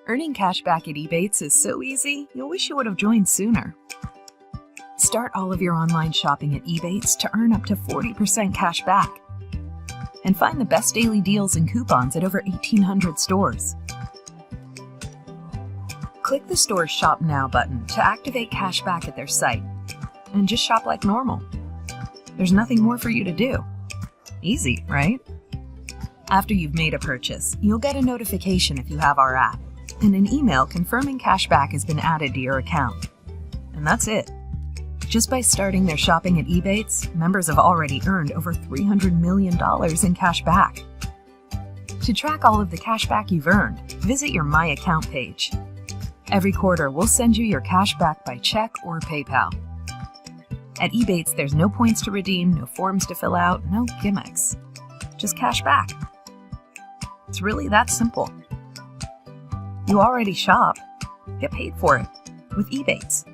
Earning cash back at Ebates is so easy, you'll wish you would have joined sooner. Start all of your online shopping at Ebates to earn up to 40% cash back. And find the best daily deals and coupons at over 1,800 stores. Click the store's Shop Now button to activate cash back at their site. And just shop like normal. There's nothing more for you to do. Easy, right? After you've made a purchase, you'll get a notification if you have our app, and an email confirming cashback has been added to your account. And that's it. Just by starting their shopping at Ebates, members have already earned over $300 million in cash back. To track all of the cash back you've earned, visit your My Account page. Every quarter, we'll send you your cash back by check or PayPal. At Ebates, there's no points to redeem, no forms to fill out, no gimmicks. Just cash back. It's really that simple. You already shop. Get paid for it with Ebates.